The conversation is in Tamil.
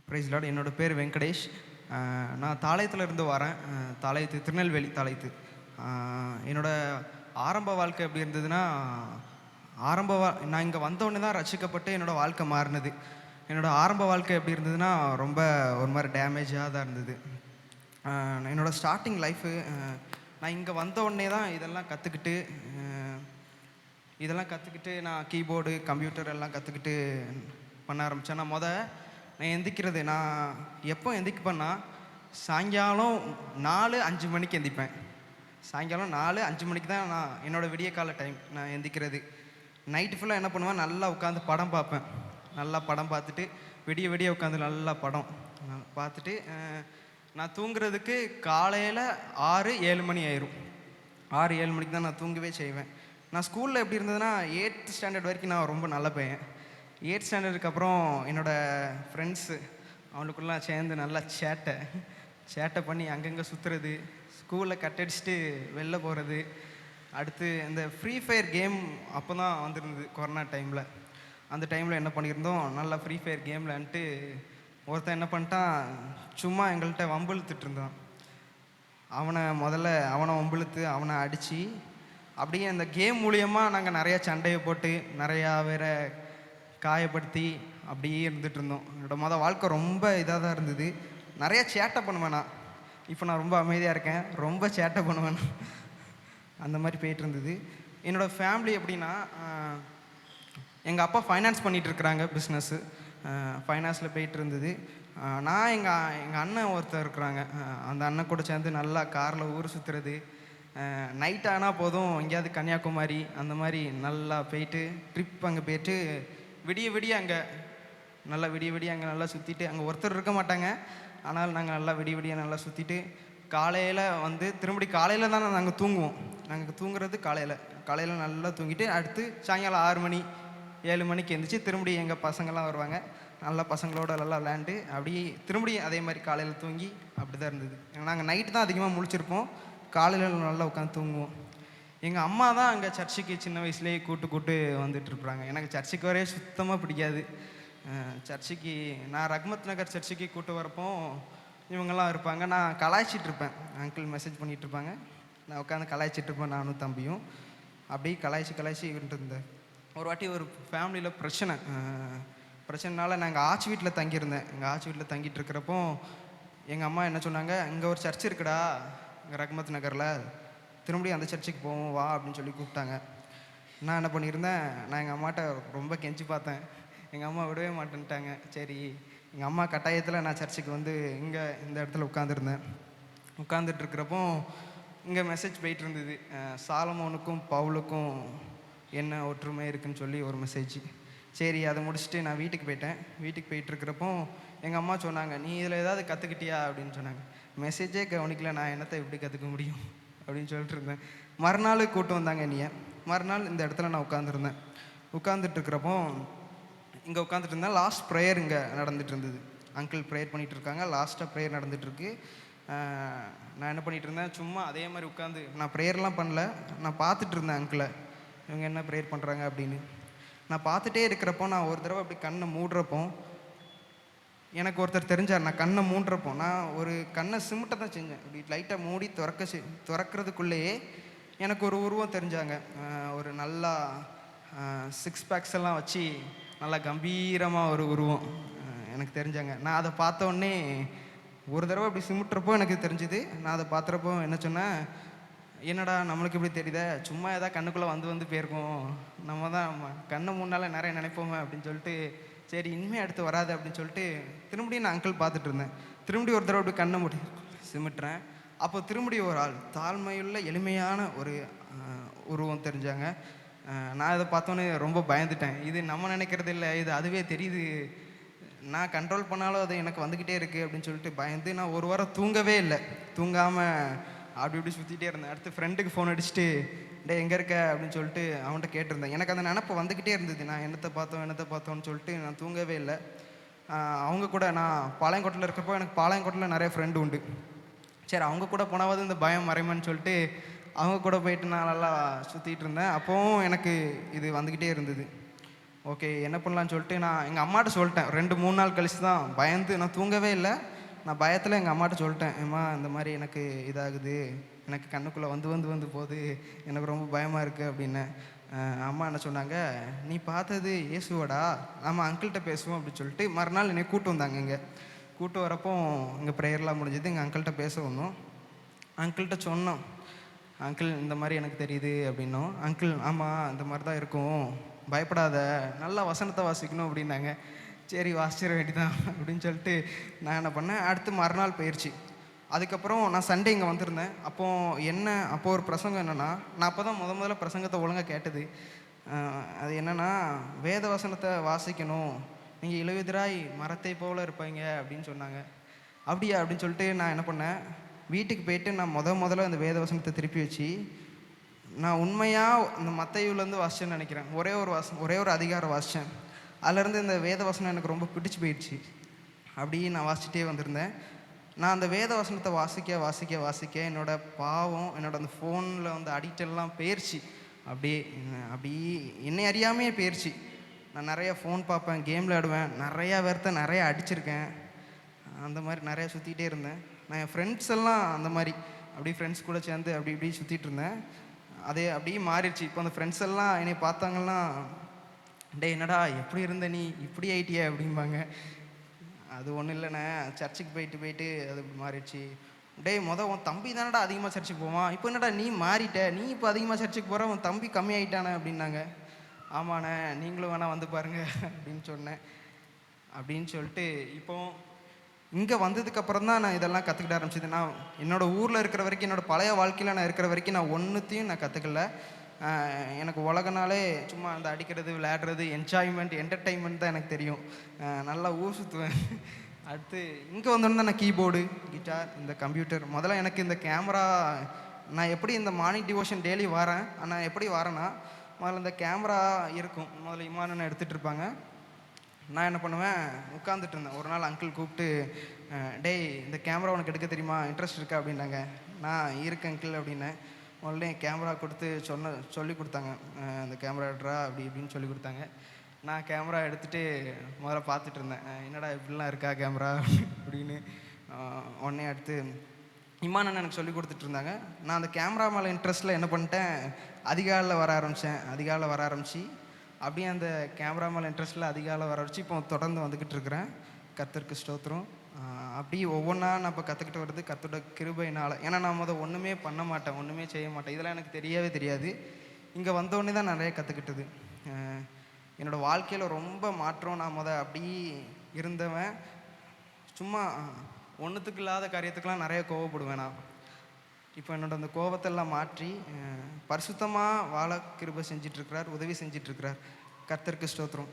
Price Lord. என்னோட பேர் வெங்கடேஷ். நான் தாளையத்துல இருந்து வரேன். தாளையத்து திருநெல்வேலி தாளையத்து. என்னோட ஆரம்ப வாழ்க்கை எப்படி இருந்ததுன்னா, நான் இங்கே வந்தோடனே தான் ரட்சிக்கப்பட்டு என்னோட வாழ்க்கை மாறினது. என்னோட ஆரம்ப வாழ்க்கை எப்படி இருந்ததுன்னா, ரொம்ப ஒரு மாதிரி டேமேஜாக தான் இருந்தது. என்னோட ஸ்டார்டிங் லைஃபு, நான் இங்கே வந்த உடனே தான் இதெல்லாம் கற்றுக்கிட்டு நான் கீபோர்டு கம்ப்யூட்டர் எல்லாம் கற்றுக்கிட்டு பண்ண ஆரம்பித்தேன். நான் எந்திரிக்கிறது, நான் எப்போ எந்திரிப்பேன்னா சாயங்காலம் 4-5 மணிக்கு எந்திரிப்பேன். சாயங்காலம் 4-5 மணிக்கு தான் என்னோடய விடிய கால டைம் நான் எந்திரிக்கிறது. நைட்டு ஃபுல்லாக என்ன பண்ணுவேன், நல்லா உட்காந்து படம் பார்ப்பேன். நல்லா படம் பார்த்துட்டு விடிய விடிய உட்காந்து நல்லா படம் பார்த்துட்டு நான் தூங்குறதுக்கு காலையில் 6-7 மணி ஆயிரும். 6-7 மணிக்கு தான் நான் தூங்கவே செய்வேன். நான் ஸ்கூலில் எப்படி இருந்ததுன்னா 8th ஸ்டாண்டர்ட் வரைக்கும் நான் ரொம்ப நல்ல பையன். 8th ஸ்டாண்டர்டுக்கு அப்புறம் என்னோடய ஃப்ரெண்ட்ஸு அவங்களுக்குள்ளலாம் சேர்ந்து நல்லா சேட்டை பண்ணி அங்கங்கே சுற்றுறது, ஸ்கூலில் கட்டடிச்சுட்டு வெளில போகிறது. அடுத்து இந்த ஃப்ரீ ஃபயர் கேம் அப்போ தான் வந்துருந்தது, கொரோனா டைமில். அந்த டைமில் என்ன பண்ணியிருந்தோம், நல்லா ஃப்ரீ ஃபயர் கேம் விளாண்டுட்டு ஒருத்தன் என்ன பண்ணிட்டான், சும்மா எங்கள்கிட்ட வம்பிழுத்துட்டு இருந்தான். அவனை வம்பிழுத்து அவனை அடித்து அப்படியே அந்த கேம் மூலியமாக நாங்கள் நிறையா சண்டையை போட்டு நிறையா பேரை காயப்படுத்தி அப்படியே இருந்துகிட்டு இருந்தோம். என்னோடய வாழ்க்கை ரொம்ப இதாக தான் இருந்தது. நிறையா சேட்டை பண்ணுவேன் நான். இப்போ நான் ரொம்ப அமைதியாக இருக்கேன், ரொம்ப சேட்டை பண்ணுவேன். அந்த மாதிரி போயிட்டு இருந்தது. என்னோடய ஃபேமிலி எப்படின்னா, எங்கள் அப்பா ஃபைனான்ஸ் பண்ணிகிட்ருக்குறாங்க, பிஸ்னஸ்ஸு ஃபைனான்ஸில் போயிட்டு இருந்தது. நான் எங்கள் அண்ணன் ஒருத்தர் இருக்கிறாங்க. அந்த அண்ணன் கூட சேர்ந்து நல்லா காரில் ஊர் சுற்றுறது. நைட் ஆனால் போதும் எங்கேயாவது கன்னியாகுமரி அந்த மாதிரி நல்லா போயிட்டு ட்ரிப் அங்கே போயிட்டு விடிய விடிய அங்கே நல்லா சுற்றிட்டு, அங்கே ஒருத்தர் இருக்க மாட்டாங்க, ஆனால் நாங்கள் நல்லா விடிய நல்லா சுற்றிட்டு காலையில் திரும்பி காலையில் தான் நாங்கள் தூங்குவோம். நாங்கள் தூங்குறது காலையில் நல்லா தூங்கிட்டு அடுத்து சாயங்காலம் 6 மணி 7 மணிக்கு எழுந்திரிச்சு திரும்பி எங்கள் பசங்கள்லாம் வருவாங்க. நல்லா பசங்களோட நல்லா விளையாண்டு அப்படியே திரும்பி அதே மாதிரி காலையில் தூங்கி அப்படி தான் இருந்தது. நாங்கள் நைட்டு தான் அதிகமாக முழிச்சிருப்போம், காலையில் நல்லா உட்காந்து தூங்குவோம். எங்கள் அம்மா தான் அங்கே சர்ச்சுக்கு சின்ன வயசுலேயே கூட்டு வந்துட்டுருக்குறாங்க. எனக்கு சர்ச்சுக்கு வரவே சுத்தமாக பிடிக்காது. சர்ச்சுக்கு நான் ரஹ்மத் நகர் சர்ச்சுக்கு கூட்டு வரப்போ இவங்கெல்லாம் இருப்பாங்க. நான் கலாய்ச்சிட்ருப்பேன், அங்கிள் மெசேஜ் பண்ணிகிட்ருப்பாங்க, நான் உட்காந்து கலாய்ச்சிட்ருப்பேன், நானும் தம்பியும் அப்படியே கலாய்ச்சி இருந்தேன். ஒரு வாட்டி ஒரு ஃபேமிலியில் பிரச்சனைனால நாங்கள் ஆச்சி வீட்டில் தங்கியிருந்தேன். எங்கள் ஆச்சி வீட்டில் தங்கிட்டு இருக்கிறப்போ எங்கள் அம்மா என்ன சொன்னாங்க, இங்கே ஒரு சர்ச் இருக்குடா இங்கே ரஹ்மத் நகரில், திரும்பி அந்த சர்ச்சுக்கு போவோம் வா அப்படின்னு சொல்லி கூப்பிட்டாங்க. நான் என்ன பண்ணியிருந்தேன், நான் எங்கள் அம்மாட்ட ரொம்ப கெஞ்சி பார்த்தேன். எங்கள் அம்மா விடவே மாட்டேன்ட்டாங்க. சரி, எங்கள் அம்மா கட்டாயத்தில் நான் சர்ச்சுக்கு இங்கே இந்த இடத்துல உட்காந்துட்ருக்கிறப்போ இங்கே மெசேஜ் போயிட்டு இருந்தது, சாலமோனுக்கும் பவுலுக்கும் என்ன ஒற்றுமை இருக்குதுன்னு சொல்லி ஒரு மெசேஜ். சரி, அதை முடிச்சுட்டு நான் வீட்டுக்கு போயிட்டுருக்கிறப்போ எங்கள் அம்மா சொன்னாங்க, நீ இதில் ஏதாவது கற்றுக்கிட்டியா அப்படின்னு சொன்னாங்க. மெசேஜே கவனிக்கல, நான் என்னத்தை எப்படி கற்றுக்க முடியும் அப்படின்னு சொல்லிட்டு இருந்தேன். மறுநாள் கூட்டு வந்தாங்க என்னைய. மறுநாள் இந்த இடத்துல நான் உட்காந்துட்ருக்கிறப்போ இங்கே உட்காந்துட்டு இருந்தேன். லாஸ்ட் ப்ரேயர் இங்கே நடந்துகிட்டு இருந்தது. அங்கிள் ப்ரேயர் பண்ணிகிட்டு இருக்காங்க, லாஸ்ட்டாக ப்ரேயர் நடந்துகிட்ருக்கு. நான் என்ன பண்ணிகிட்டு இருந்தேன், சும்மா அதே மாதிரி உட்காந்து நான் ப்ரேயர்லாம் பண்ணல, நான் பார்த்துட்டு இருந்தேன் அங்கிளை, இவங்க என்ன ப்ரேயர் பண்ணுறாங்க அப்படின்னு. நான் பார்த்துட்டே இருக்கிறப்போ நான் ஒரு தடவை அப்படி கண்ணை மூடுறப்போ எனக்கு ஒருத்தர் தெரிஞ்சார். நான் கண்ணை மூடுறப்போ நான் ஒரு கண்ணை சிமிட்ட தான் செஞ்சேன். இப்படி லைட்டாக மூடி திறக்கிறதுக்குள்ளேயே எனக்கு ஒரு உருவம் தெரிஞ்சாங்க. ஒரு நல்லா 6 பேக்ஸ் எல்லாம் வச்சு நல்லா கம்பீரமாக ஒரு உருவம் எனக்கு தெரிஞ்சாங்க. நான் அதை பார்த்தோன்னே ஒரு தடவை அப்படி சிமிட்டுறப்போ எனக்கு தெரிஞ்சுது. நான் அதை பார்த்துறப்போ என்ன சொன்னேன், என்னடா நம்மளுக்கு இப்படி தெரியுதே, சும்மா ஏதாவது கண்ணுக்குள்ளே வந்து போயிருக்கோம், நம்ம தான் கண்ணை முன்னால் நிறைய நினைப்போமே அப்படின்னு சொல்லிட்டு, சரி இனிமேல் அடுத்து வராது அப்படின்னு சொல்லிட்டு திரும்பியும் நான் அங்கிள் பார்த்துட்டு இருந்தேன். திரும்பி ஒரு தடவை அப்படி கண்ணை மூடி சிமிட்டுறேன். அப்போ திரும்பி ஒரு ஆள் தாழ்மையுள்ள எளிமையான ஒரு உருவம் தெரிஞ்சாங்க. நான் இதை பார்த்தோன்னே ரொம்ப பயந்துட்டேன். இது நம்ம நினைக்கிறது இல்லை, இது அதுவே தெரியுது, நான் கண்ட்ரோல் பண்ணாலும் அது எனக்கு வந்துக்கிட்டே இருக்குது அப்படின்னு சொல்லிட்டு பயந்து நான் ஒரு வாரம் தூங்கவே இல்லை. தூங்காமல் அப்படி இப்படி சுற்றிட்டே இருந்தேன். அடுத்து ஃப்ரெண்டுக்கு ஃபோன் அடிச்சுட்டு, டே எங்கே இருக்க அப்படின்னு சொல்லிட்டு அவன்கிட்ட கேட்டிருந்தேன். எனக்கு அந்த நினப்பு வந்துக்கிட்டே இருந்தது, நான் என்னத்தை பார்த்தோன்னு சொல்லிட்டு நான் தூங்கவே இல்லை. அவங்க கூட நான் பாளையங்கோட்டில் இருக்கிறப்போ எனக்கு பாளையங்கோட்டில் நிறைய ஃப்ரெண்டு உண்டு. சரி, அவங்க கூட போனாவது இந்த பயம் மறைமான்னு சொல்லிட்டு அவங்க கூட போயிட்டு நான் நல்லா சுற்றிட்டு இருந்தேன். அப்போவும் எனக்கு இது வந்துக்கிட்டே இருந்தது. ஓகே என்ன பண்ணலான்னு சொல்லிட்டு நான் எங்கள் அம்மாட்ட சொல்லிட்டேன். 2, 3 நாள் கழிச்சு தான் பயந்து நான் தூங்கவே இல்ல. நான் பயத்தில் எங்கள் அம்மாட்ட சொல்லிட்டேன். "அம்மா இந்த மாதிரி எனக்கு இதாகுது. எனக்கு கண்ணுக்குள்ளே வந்து வந்து வந்து போகுது. எனக்கு ரொம்ப பயமாக இருக்குது" அப்படின்னேன். அம்மா என்ன சொன்னாங்க, "நீ பார்த்தது இயேசுவாடா? நம்ம அங்கிள்கிட்ட பேசுவோம்" அப்படின்னு சொல்லிட்டு மறுநாள் என்னை கூட்டு வந்தாங்க இங்கே. கூட்டு வரப்போ இங்கே ப்ரேயர்லாம் முடிஞ்சது. எங்கள் அங்கிள்கிட்ட பேச வந்தோம். அங்கிள்கிட்ட சொன்னோம், "அங்கிள் இந்த மாதிரி எனக்கு தெரியுது" அப்படின்னோம். அங்கிள், "ஆமாம் இந்த மாதிரி தான் இருக்கும். பயப்படாத. நல்லா வசனத்தை வாசிக்கணும்" அப்படின்னாங்க. சரி வாசிச்சிட வேண்டியதான் அப்படின்னு சொல்லிட்டு நான் என்ன பண்ணேன், அடுத்து மறுநாள் பயிற்சி. அதுக்கப்புறம் நான் சண்டே இங்கே வந்திருந்தேன். அப்போ ஒரு பிரசங்கம் என்னென்னா, நான் அப்போ தான் முதல்ல பிரசங்கத்தை ஒழுங்கா கேட்டது. அது என்னென்னா, வேத வசனத்தை வாசிக்கணும். நீங்கள் இலையுதிராய் மரத்தை போல இருப்பீங்க அப்படின்னு சொன்னாங்க. அப்படியா அப்படின்னு சொல்லிட்டு நான் என்ன பண்ணேன், வீட்டுக்கு போயிட்டு நான் முதல்ல அந்த வேத வசனத்தை திருப்பி வச்சு, நான் உண்மையாக இந்த மத்தேயுலேருந்து வாசிச்சேன்னு நினைக்கிறேன். ஒரே ஒரு அதிகாரம் வாசித்தேன். அதுலேருந்து இந்த வேத வசனம் எனக்கு ரொம்ப பிடிச்சி போயிடுச்சு. அப்படி நான் வாசிச்சிட்டே வந்திருந்தேன். நான் அந்த வேத வசனத்தை வாசிக்க என்னோடய பாவம், என்னோட அந்த ஃபோனில் வந்து அடிக்ட் எல்லாம் போயிருச்சு. அப்படியே என்னை அறியாமையே போயிருச்சு. நான் நிறையா ஃபோன் பார்ப்பேன், கேம் விளையாடுவேன், நிறையா அடிச்சிருக்கேன். அந்த மாதிரி நிறையா சுற்றிக்கிட்டே இருந்தேன். நான் என் ஃப்ரெண்ட்ஸ் எல்லாம் அந்த மாதிரி அப்படியே ஃப்ரெண்ட்ஸ் கூட சேர்ந்து இப்படி சுற்றிட்டு இருந்தேன். அதே அப்படியே மாறிடுச்சு. இப்போ அந்த ஃப்ரெண்ட்ஸ் எல்லாம் என்னை பார்த்தாங்கன்னா, "டேய் என்னடா எப்படி இருந்த நீ இப்படி ஆயிட்டியே" அப்படிம்பாங்க. அது ஒன்றும் இல்லைண்ணே, சர்ச்சுக்கு போயிட்டு அது மாறிடுச்சு. "டேய் உன் தம்பி தானடா அதிகமாக சர்ச்சுக்கு போவான், இப்போ என்னடா நீ மாறிட்ட, நீ இப்போ அதிகமாக சர்ச்சுக்கு போகிற, உன் தம்பி கம்மியாயிட்டானே" அப்படின்னாங்க. "ஆமாண்ணே, நீங்களும் வேணால் வந்து பாருங்க" அப்படின்னு சொன்னேன். அப்படின்னு சொல்லிட்டு இப்போ இங்கே வந்ததுக்கப்புறம் தான் நான் இதெல்லாம் கற்றுக்கிட ஆரம்பிச்சது. நான் என்னோடய ஊரில் இருக்கிற வரைக்கும், என்னோடய பழைய வாழ்க்கையில் நான் இருக்கிற வரைக்கும் நான் ஒன்றுத்தையும் நான் கற்றுக்கல. எனக்கு உலகனாலே சும்மா அந்த அடிக்கிறது, விளையாடுறது, என்டர்டெயின்மெண்ட் தான் எனக்கு தெரியும். நல்லா ஊர் சுற்றுவேன். அடுத்து இங்கே வந்தோன்னே தான் நான் கீபோர்டு, கிட்டார், இந்த கம்ப்யூட்டர், முதல்ல எனக்கு இந்த கேமரா, நான் எப்படி இந்த மார்னிங் டிவோஷன் டெய்லி வரேன். ஆனால் எப்படி வரேன்னா, முதல்ல இந்த கேமரா இருக்கும். முதல்ல இமானனை எடுத்துகிட்டு இருப்பாங்க. நான் என்ன பண்ணுவேன், உட்காந்துட்டு இருந்தேன். ஒரு நாள் அங்கிள் கூப்பிட்டு, "டேய் இந்த கேமரா உனக்கு எடுக்க தெரியுமா, இன்ட்ரெஸ்ட் இருக்கா" அப்படின்னாங்க. "நான் இருக்கேன் அங்கிள்" அப்படின்னேன். முதல்ல என் கேமரா கொடுத்து சொல்லி கொடுத்தாங்க. "இந்த கேமரா எடுறா" இப்படின்னு சொல்லி கொடுத்தாங்க. நான் கேமரா எடுத்துகிட்டு முதல்ல பார்த்துட்டு இருந்தேன். "என்னடா இப்படிலாம் இருக்கா கேமரா" அப்படின்னு. உடனே அடுத்து இமானன் எனக்கு சொல்லி கொடுத்துட்ருந்தாங்க. நான் அந்த கேமரா மேலே இன்ட்ரெஸ்ட்டில் என்ன பண்ணிட்டேன், அதிகாலையில் வர ஆரம்பித்து அப்படியே அந்த கேமரா மேலே இன்ட்ரெஸ்ட்டில் அதிகாலை வர வச்சு இப்போ தொடர்ந்து வந்துக்கிட்டு இருக்கிறேன். கர்த்தருக்கு ஸ்தோத்திரம். அப்படி ஒவ்வொன்றா நான் இப்போ கற்றுக்கிட்டு வருது கர்த்தரோட கிருபையினால். ஏன்னா நான் ஒன்றுமே பண்ண மாட்டேன், ஒன்றுமே செய்ய மாட்டேன். இதெல்லாம் எனக்கு தெரியவே தெரியாது. இங்கே வந்தோடனே தான் நிறைய கற்றுக்கிட்டது. என்னோடய வாழ்க்கையில் ரொம்ப மாற்றம். நான் அப்படி இருந்தவன், சும்மா ஒன்றுத்துக்கு இல்லாத காரியத்துக்கெலாம் நிறைய கோவப்படுவேன் நான். இப்போ என்னோட அந்த கோபத்தெல்லாம் மாற்றி பரிசுத்தமாக வாழ கிருபை செஞ்சிட்ருக்கிறார், உதவி செஞ்சிட்ருக்கிறார். கர்த்தருக்கு ஸ்தோத்திரம்.